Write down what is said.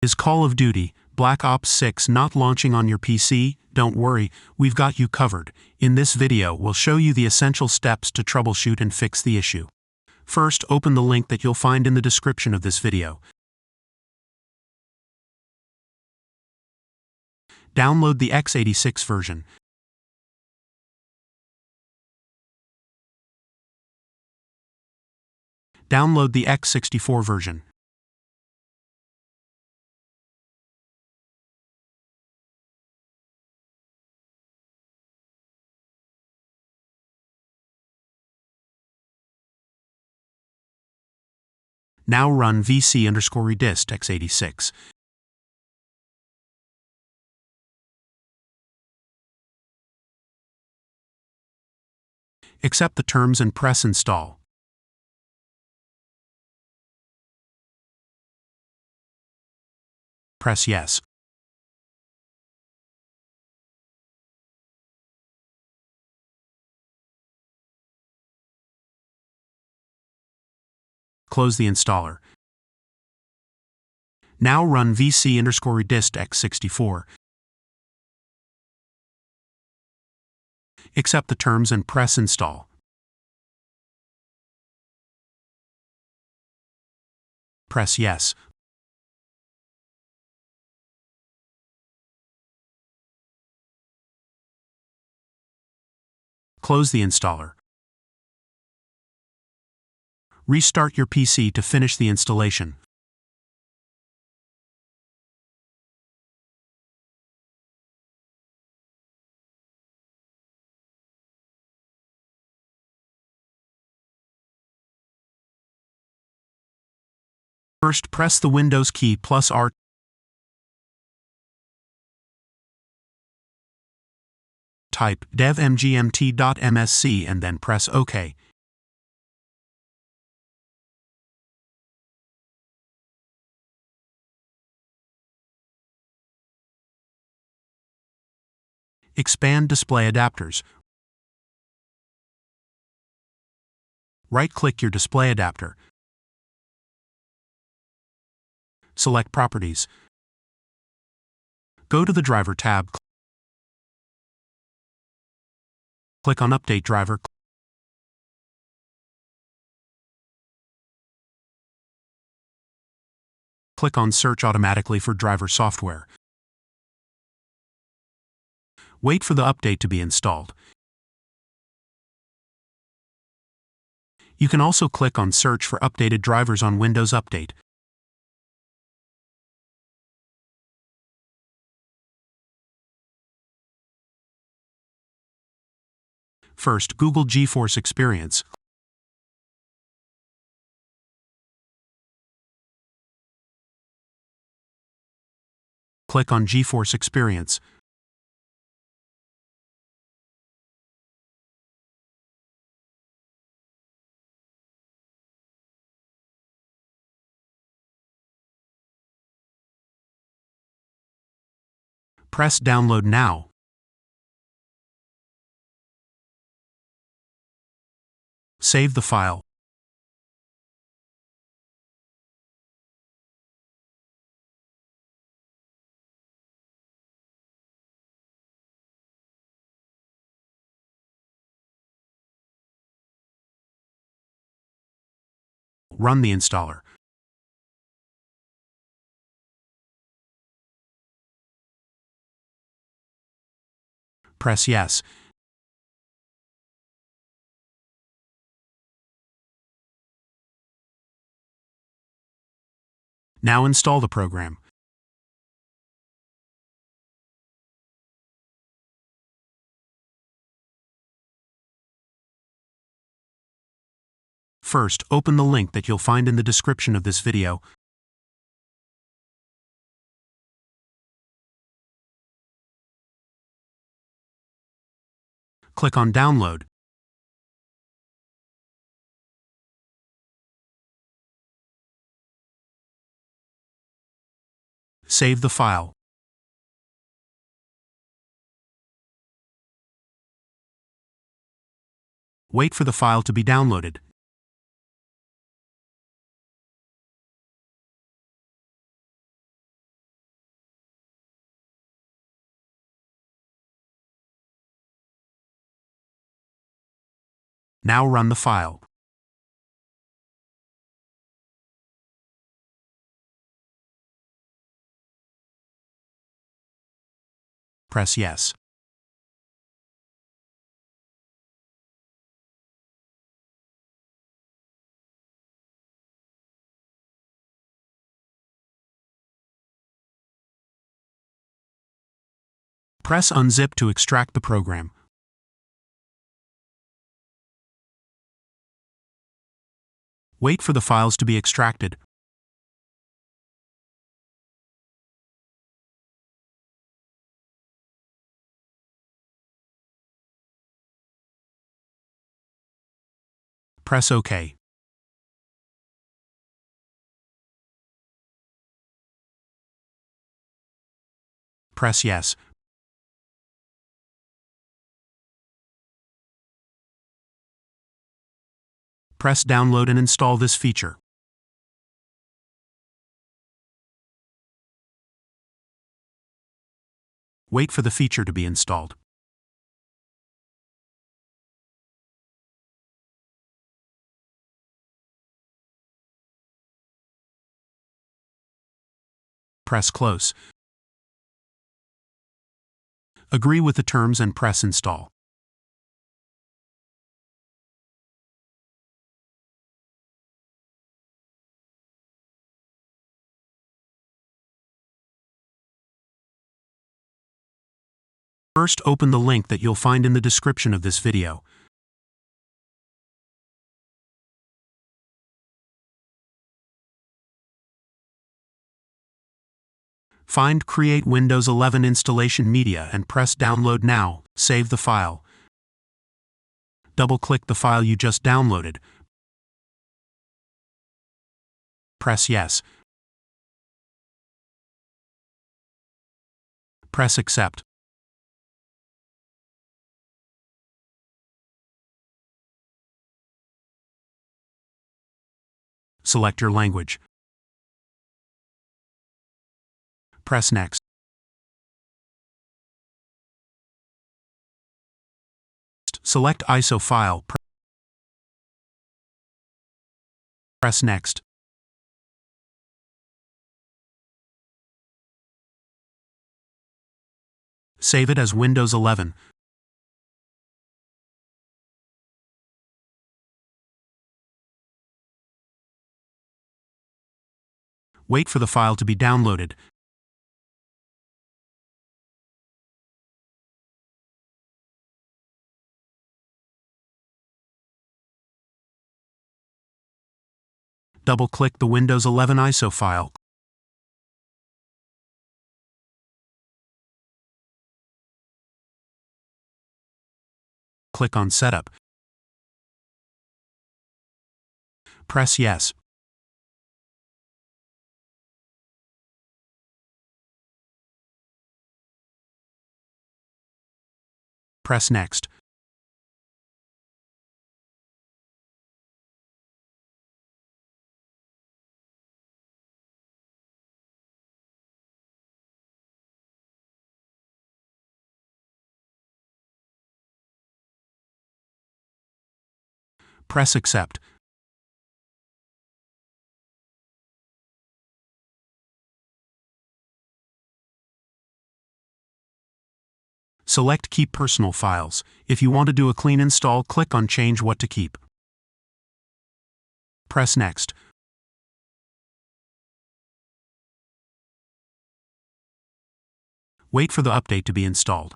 Is Call of Duty Black Ops 6 not launching on your PC? Don't worry, we've got you covered. In this video, we'll show you the essential steps to troubleshoot and fix the issue. First, open the link that you'll find in the description of this video. Download the x86 version. Download the x64 version. Now run vc_redist x86. Accept the terms and press install. Press yes. Close the installer. Now run vc_redist x64. Accept the terms and press install. Press yes. Close the installer. Restart your PC to finish the installation. First, press the Windows key plus R. Type devmgmt.msc and then press OK. Expand display adapters. Right-click your display adapter. Select Properties. Go to the Driver tab. Click on Update Driver. Click on Search automatically for driver software. Wait for the update to be installed. You can also click on Search for updated drivers on Windows Update. First, Google GeForce Experience. Click on GeForce Experience. Press Download Now. Save the file. Run the installer. Press yes. Now install the program. First, open the link that you'll find in the description of this video. Click on Download. Save the file. Wait for the file to be downloaded. Now run the file. Press Yes. Press Unzip to extract the program. Wait for the files to be extracted. Press OK. Press Yes. Press Download and install this feature. Wait for the feature to be installed. Press Close. Agree with the terms and press Install. First, open the link that you'll find in the description of this video. Find Create Windows 11 Installation Media and press Download Now. Save the file. Double-click the file you just downloaded. Press Yes. Press Accept. Select your language. Press Next. Select ISO file. Press Next. Save it as Windows 11. Wait for the file to be downloaded. Double-click the Windows 11 ISO file. Click on Setup. Press Yes. Press Next. Press Accept. Select Keep Personal Files. If you want to do a clean install, click on Change What to Keep. Press Next. Wait for the update to be installed.